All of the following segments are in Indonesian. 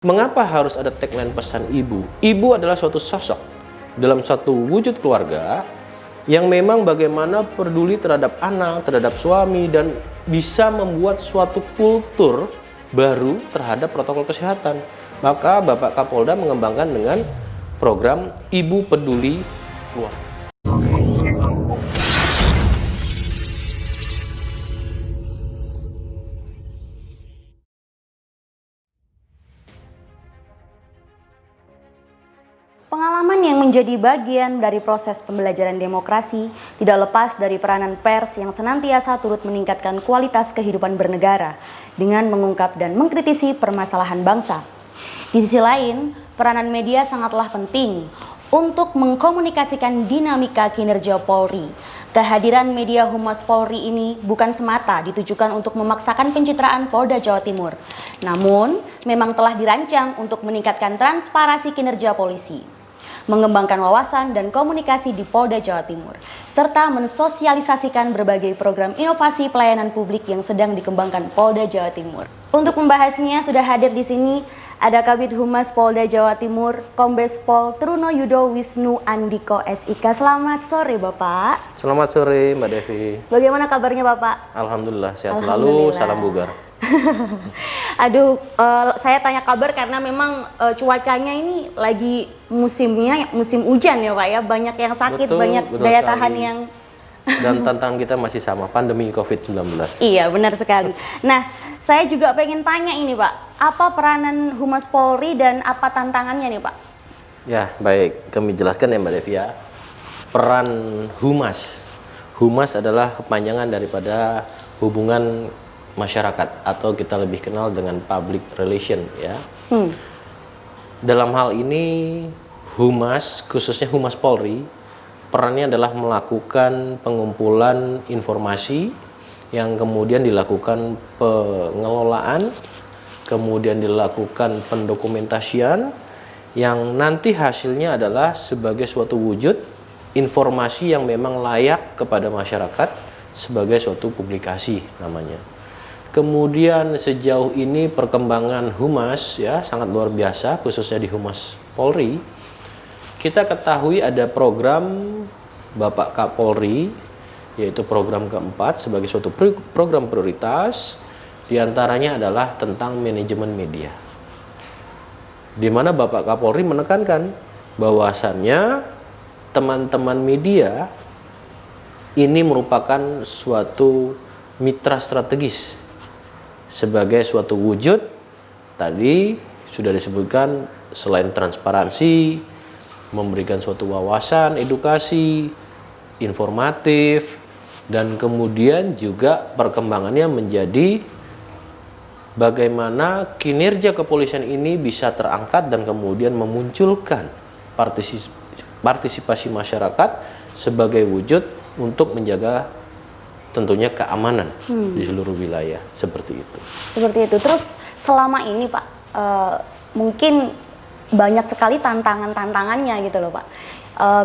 Mengapa harus ada tagline pesan ibu? Ibu adalah suatu sosok dalam satu wujud keluarga yang memang bagaimana peduli terhadap anak, terhadap suami, dan bisa membuat suatu kultur baru terhadap protokol kesehatan. Maka Bapak Kapolda mengembangkan dengan program Ibu Peduli Keluarga. Pengalaman yang menjadi bagian dari proses pembelajaran demokrasi tidak lepas dari peranan pers yang senantiasa turut meningkatkan kualitas kehidupan bernegara dengan mengungkap dan mengkritisi permasalahan bangsa. Di sisi lain, peranan media sangatlah penting untuk mengkomunikasikan dinamika kinerja Polri. Kehadiran media Humas Polri ini bukan semata ditujukan untuk memaksakan pencitraan Polda Jawa Timur, namun memang telah dirancang untuk meningkatkan transparansi kinerja polisi, mengembangkan wawasan dan komunikasi di Polda Jawa Timur, serta mensosialisasikan berbagai program inovasi pelayanan publik yang sedang dikembangkan Polda Jawa Timur. Untuk membahasnya sudah hadir di sini ada Kabid Humas Polda Jawa Timur, Kombes Pol Truno Yudo Wisnu Andiko SIK. Selamat sore Bapak. Selamat sore Mbak Devi. Bagaimana kabarnya Bapak? Alhamdulillah sehat selalu, salam bugar. Aduh, saya tanya kabar karena memang cuacanya ini lagi musimnya musim hujan ya Pak ya, banyak yang sakit, betul, banyak daya tahan yang dan tantangan kita masih sama, pandemi COVID-19. Iya, benar sekali. Nah, saya juga pengen tanya ini Pak, apa peranan Humas Polri dan apa tantangannya nih Pak? Ya, baik, kami jelaskan ya Mbak Devi ya. Peran Humas. Humas adalah kepanjangan daripada hubungan masyarakat atau kita lebih kenal dengan public relation ya. Dalam hal ini Humas, khususnya Humas Polri, perannya adalah melakukan pengumpulan informasi yang kemudian dilakukan pengelolaan, kemudian dilakukan pendokumentasian yang nanti hasilnya adalah sebagai suatu wujud informasi yang memang layak kepada masyarakat sebagai suatu publikasi namanya. Kemudian sejauh ini perkembangan Humas ya sangat luar biasa, khususnya di Humas Polri. Kita ketahui ada program Bapak Kapolri, yaitu program keempat sebagai suatu program prioritas, diantaranya adalah tentang manajemen media. Di mana Bapak Kapolri menekankan bahwasannya teman-teman media ini merupakan suatu mitra strategis sebagai suatu wujud tadi sudah disebutkan selain transparansi, memberikan suatu wawasan, edukasi, informatif, dan kemudian juga perkembangannya menjadi bagaimana kinerja kepolisian ini bisa terangkat dan kemudian memunculkan partisipasi masyarakat sebagai wujud untuk menjaga tentunya keamanan di seluruh wilayah, seperti itu. Seperti itu. Terus selama ini Pak, mungkin banyak sekali tantangannya gitu loh Pak.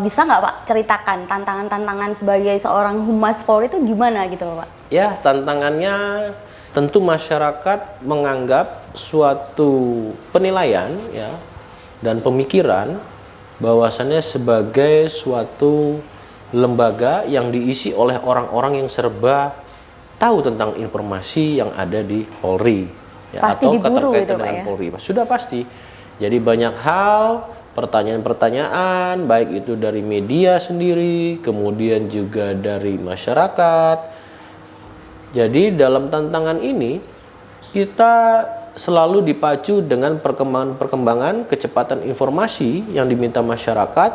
Bisa nggak Pak ceritakan tantangan sebagai seorang Humas Polri itu gimana gitu loh Pak? Ya, tantangannya tentu masyarakat menganggap suatu penilaian ya dan pemikiran bahwasannya sebagai suatu lembaga yang diisi oleh orang-orang yang serba tahu tentang informasi yang ada di Polri ya, pasti atau diburu keterkaitan itu Pak dengan ya? Polri. Sudah pasti. Jadi banyak hal, pertanyaan-pertanyaan baik itu dari media sendiri, kemudian juga dari masyarakat. Jadi dalam tantangan ini kita selalu dipacu dengan perkembangan kecepatan informasi yang diminta masyarakat.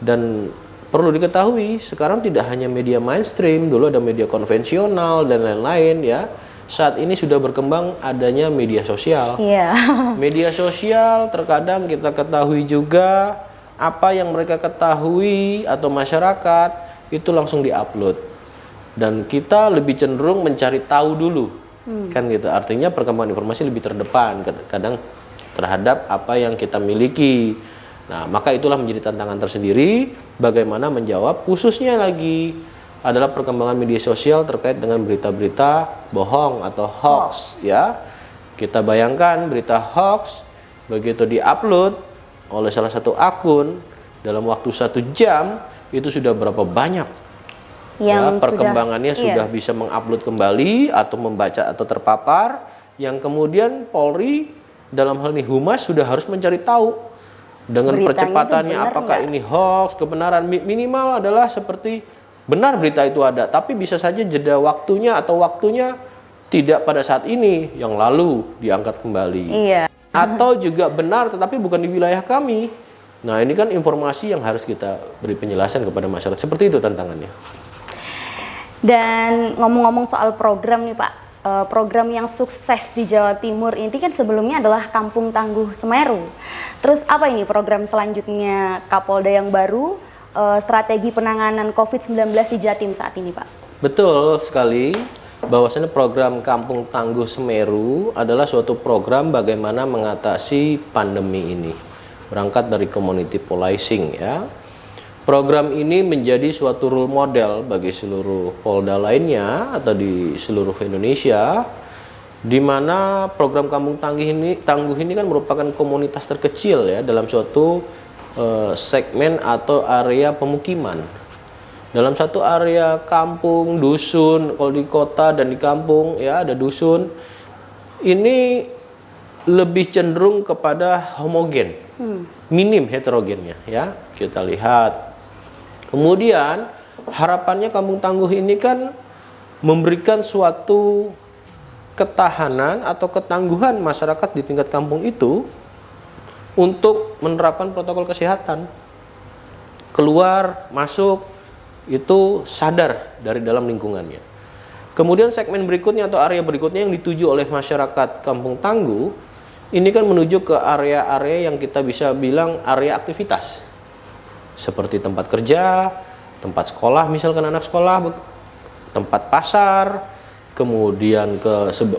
Dan perlu diketahui sekarang tidak hanya media mainstream, dulu ada media konvensional dan lain-lain ya. Saat ini sudah berkembang adanya media sosial. Iya. Media sosial terkadang kita ketahui juga apa yang mereka ketahui atau masyarakat itu langsung diupload. Dan kita lebih cenderung mencari tahu dulu. Kan gitu. Artinya perkembangan informasi lebih terdepan kadang terhadap apa yang kita miliki. Nah, maka itulah menjadi tantangan tersendiri bagaimana menjawab, khususnya lagi adalah perkembangan media sosial terkait dengan berita-berita bohong atau hoax ya. Kita bayangkan berita hoax begitu diupload oleh salah satu akun dalam waktu 1 jam itu sudah berapa banyak yang perkembangannya sudah bisa mengupload kembali atau membaca atau terpapar, yang kemudian Polri dalam hal ini Humas sudah harus mencari tahu dengan percepatannya apakah ini hoax, kebenaran. Minimal adalah seperti benar berita itu ada, tapi bisa saja jeda waktunya atau waktunya tidak pada saat ini, yang lalu diangkat kembali. Atau juga benar tetapi bukan di wilayah kami. Nah, ini kan informasi yang harus kita beri penjelasan kepada masyarakat. Seperti itu tantangannya. Dan ngomong-ngomong soal program nih Pak, program yang sukses di Jawa Timur ini kan sebelumnya adalah Kampung Tangguh Semeru. Terus apa ini program selanjutnya Kapolda yang baru, strategi penanganan COVID-19 di Jatim saat ini Pak? Betul sekali, bahwasanya program Kampung Tangguh Semeru adalah suatu program bagaimana mengatasi pandemi ini. Berangkat dari community policing ya. Program ini menjadi suatu role model bagi seluruh Polda lainnya atau di seluruh Indonesia, di mana program Kampung Tangguh ini kan merupakan komunitas terkecil ya dalam suatu segmen atau area pemukiman. Dalam satu area kampung, dusun, kalau di kota dan di kampung ya ada dusun, ini lebih cenderung kepada homogen, minim heterogennya ya. Kita lihat. Kemudian harapannya Kampung Tangguh ini kan memberikan suatu ketahanan atau ketangguhan masyarakat di tingkat kampung itu untuk menerapkan protokol kesehatan. Keluar, masuk, itu sadar dari dalam lingkungannya. Kemudian segmen berikutnya atau area berikutnya yang dituju oleh masyarakat Kampung Tangguh, ini kan menuju ke area-area yang kita bisa bilang area aktivitas. Seperti tempat kerja, tempat sekolah, misalkan anak sekolah, tempat pasar, kemudian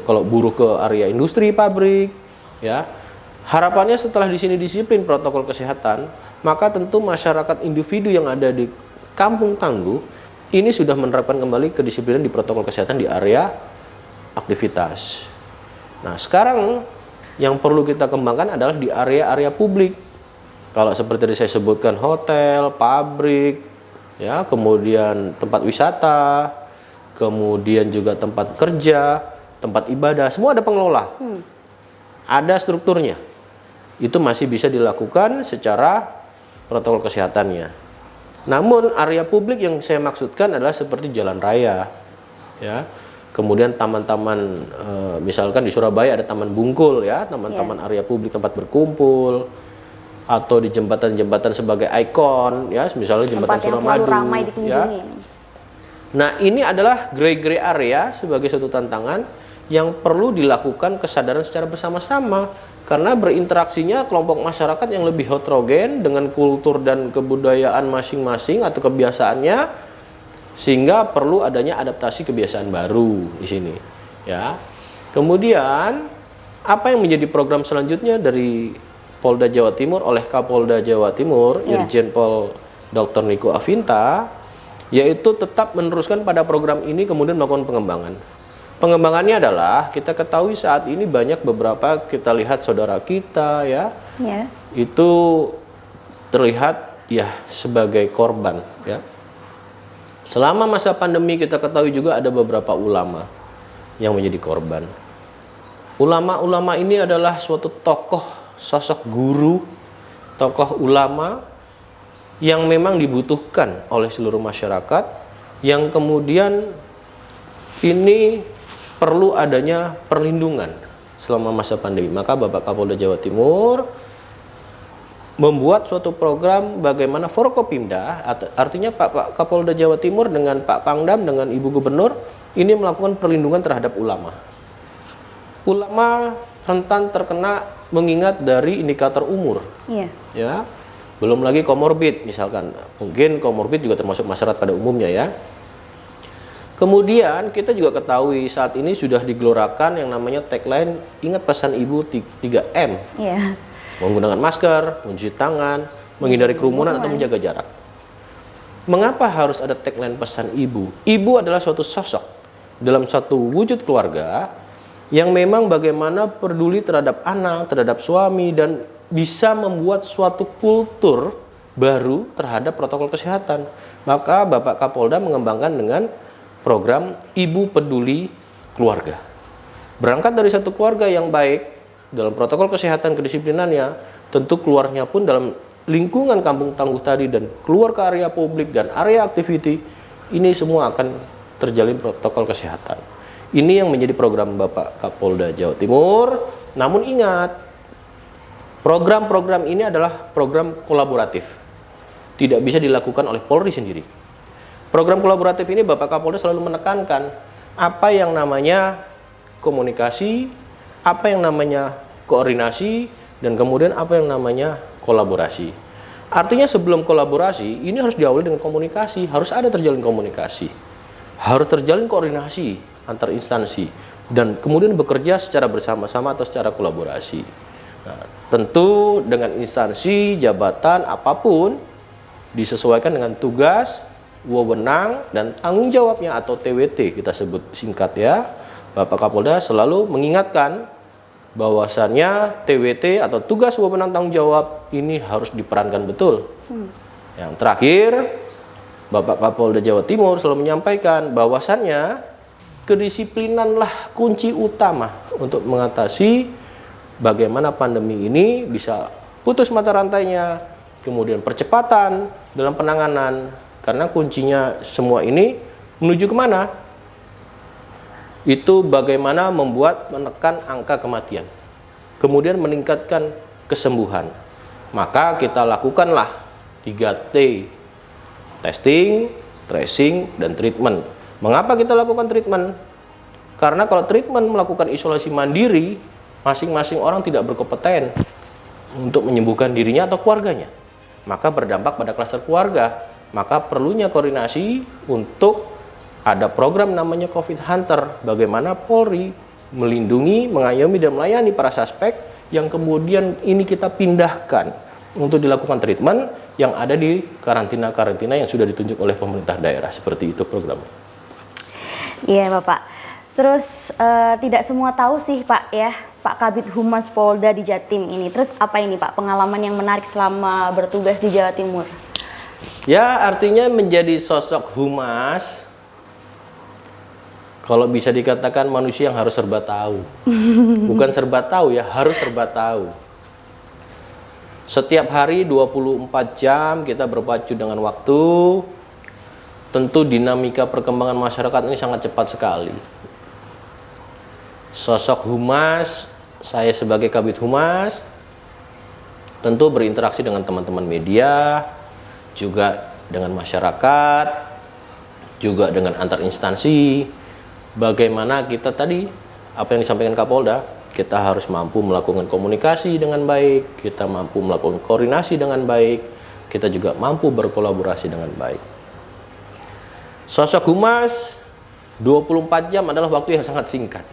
kalau buruh ke area industri, pabrik, ya. Harapannya setelah di sini disiplin protokol kesehatan, maka tentu masyarakat individu yang ada di Kampung Tangguh ini sudah menerapkan kembali kedisiplinan di protokol kesehatan di area aktivitas. Nah, sekarang yang perlu kita kembangkan adalah di area-area publik. Kalau seperti tadi saya sebutkan hotel, pabrik, ya, kemudian tempat wisata, kemudian juga tempat kerja, tempat ibadah, semua ada pengelola. Ada strukturnya. Itu masih bisa dilakukan secara protokol kesehatannya. Namun area publik yang saya maksudkan adalah seperti jalan raya, ya. Kemudian taman-taman, misalkan di Surabaya ada Taman Bungkul, ya, taman-taman area publik tempat berkumpul, atau di jembatan-jembatan sebagai ikon, ya, misalnya jembatan Suramadu, ramai dikunjungi. Ya. Nah, ini adalah gray area sebagai suatu tantangan yang perlu dilakukan kesadaran secara bersama-sama, karena berinteraksinya kelompok masyarakat yang lebih heterogen dengan kultur dan kebudayaan masing-masing atau kebiasaannya, sehingga perlu adanya adaptasi kebiasaan baru di sini, ya. Kemudian apa yang menjadi program selanjutnya dari Polda Jawa Timur oleh Kapolda Jawa Timur, Irjen Pol Dr. Niko Afinta, yaitu tetap meneruskan pada program ini kemudian melakukan pengembangan. Pengembangannya adalah kita ketahui saat ini banyak beberapa kita lihat saudara kita ya, itu terlihat ya sebagai korban ya. Selama masa pandemi kita ketahui juga ada beberapa ulama yang menjadi korban. Ulama-ulama ini adalah suatu tokoh, sosok guru, tokoh ulama yang memang dibutuhkan oleh seluruh masyarakat, yang kemudian ini perlu adanya perlindungan selama masa pandemi. Maka Bapak Kapolda Jawa Timur membuat suatu program bagaimana Forkopimda, artinya Pak Kapolda Jawa Timur dengan Pak Pangdam dengan Ibu Gubernur ini melakukan perlindungan terhadap ulama. Ulama rentan terkena mengingat dari indikator umur, ya, belum lagi komorbid misalkan, mungkin komorbid juga termasuk masyarakat pada umumnya ya. Kemudian kita juga ketahui saat ini sudah digelorakan yang namanya tagline ingat pesan ibu 3M, menggunakan masker, mencuci tangan, menghindari kerumunan atau menjaga jarak. Mengapa harus ada tagline pesan ibu? Ibu adalah suatu sosok dalam satu wujud keluarga yang memang bagaimana peduli terhadap anak, terhadap suami, dan bisa membuat suatu kultur baru terhadap protokol kesehatan. Maka Bapak Kapolda mengembangkan dengan program Ibu Peduli Keluarga. Berangkat dari satu keluarga yang baik dalam protokol kesehatan kedisiplinannya, tentu keluarnya pun dalam lingkungan kampung tangguh tadi dan keluar ke area publik dan area activity, ini semua akan terjalin protokol kesehatan. Ini yang menjadi program Bapak Kapolda Jawa Timur. Namun ingat, program-program ini adalah program kolaboratif. Tidak bisa dilakukan oleh Polri sendiri. Program kolaboratif ini Bapak Kapolda selalu menekankan apa yang namanya komunikasi, apa yang namanya koordinasi, dan kemudian apa yang namanya kolaborasi. Artinya sebelum kolaborasi, ini harus diawali dengan komunikasi, harus ada terjalin komunikasi. Harus terjalin koordinasi antar instansi dan kemudian bekerja secara bersama-sama atau secara kolaborasi. Nah, tentu dengan instansi, jabatan apapun disesuaikan dengan tugas, wewenang, dan tanggung jawabnya atau TWT kita sebut singkat ya. Bapak Kapolda selalu mengingatkan bahwasannya TWT atau tugas, wewenang, tanggung jawab ini harus diperankan betul. Yang terakhir, Bapak Kapolda Jawa Timur selalu menyampaikan bahwasannya kedisiplinanlah kunci utama untuk mengatasi bagaimana pandemi ini bisa putus mata rantainya, kemudian percepatan dalam penanganan, karena kuncinya semua ini menuju kemana? Itu bagaimana menekan angka kematian, kemudian meningkatkan kesembuhan. Maka kita lakukanlah 3T, testing, tracing, dan treatment. Mengapa kita lakukan treatment? Karena kalau treatment melakukan isolasi mandiri, masing-masing orang tidak berkompeten untuk menyembuhkan dirinya atau keluarganya. Maka berdampak pada klaster keluarga. Maka perlunya koordinasi untuk ada program namanya COVID Hunter. Bagaimana Polri melindungi, mengayomi, dan melayani para suspek yang kemudian ini kita pindahkan untuk dilakukan treatment yang ada di karantina-karantina yang sudah ditunjuk oleh pemerintah daerah. Seperti itu programnya. Iya Bapak. Terus tidak semua tahu sih Pak ya, Pak Kabid Humas Polda di Jatim ini. Terus apa ini Pak pengalaman yang menarik selama bertugas di Jawa Timur? Ya, artinya menjadi sosok humas, kalau bisa dikatakan manusia yang harus serba tahu. Bukan serba tahu ya, harus serba tahu. Setiap hari 24 jam kita berpacu dengan waktu. Tentu dinamika perkembangan masyarakat ini sangat cepat sekali. Sosok humas, saya sebagai Kabid Humas, tentu berinteraksi dengan teman-teman media, juga dengan masyarakat, juga dengan antar instansi. Bagaimana kita tadi, apa yang disampaikan Kapolda, kita harus mampu melakukan komunikasi dengan baik, kita mampu melakukan koordinasi dengan baik, kita juga mampu berkolaborasi dengan baik. Sosok humas 24 jam adalah waktu yang sangat singkat.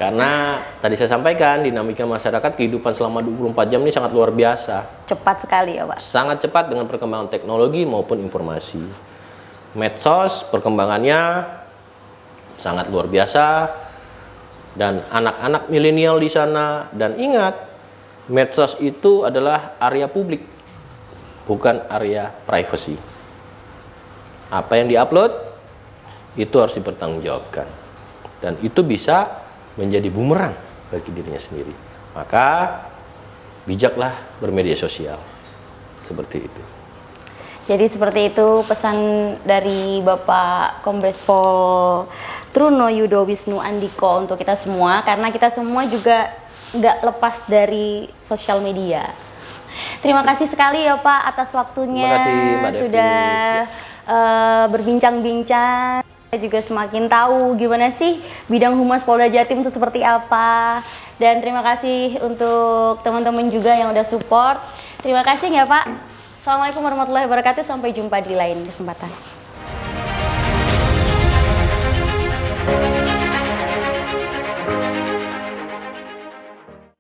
Karena tadi saya sampaikan dinamika masyarakat kehidupan selama 24 jam ini sangat luar biasa. Cepat sekali ya Pak. Sangat cepat dengan perkembangan teknologi maupun informasi. Medsos perkembangannya sangat luar biasa. Dan anak-anak milenial di sana. Dan ingat, medsos itu adalah area publik, bukan area privacy. Apa yang diupload itu harus dipertanggungjawabkan, dan itu bisa menjadi bumerang bagi dirinya sendiri. Maka bijaklah bermedia sosial, seperti itu. Jadi seperti itu pesan dari Bapak Kombes Pol Truno Yudo Wisnu Andiko untuk kita semua, karena kita semua juga nggak lepas dari sosial media. Terima kasih sekali ya Pak atas waktunya. Terima kasih Mbak Devi. Sudah berbincang-bincang. Saya juga semakin tahu gimana sih bidang Humas Polda Jatim itu seperti apa. Dan terima kasih untuk teman-teman juga yang udah support. Terima kasih ya Pak. Assalamualaikum warahmatullahi wabarakatuh. Sampai jumpa di lain kesempatan.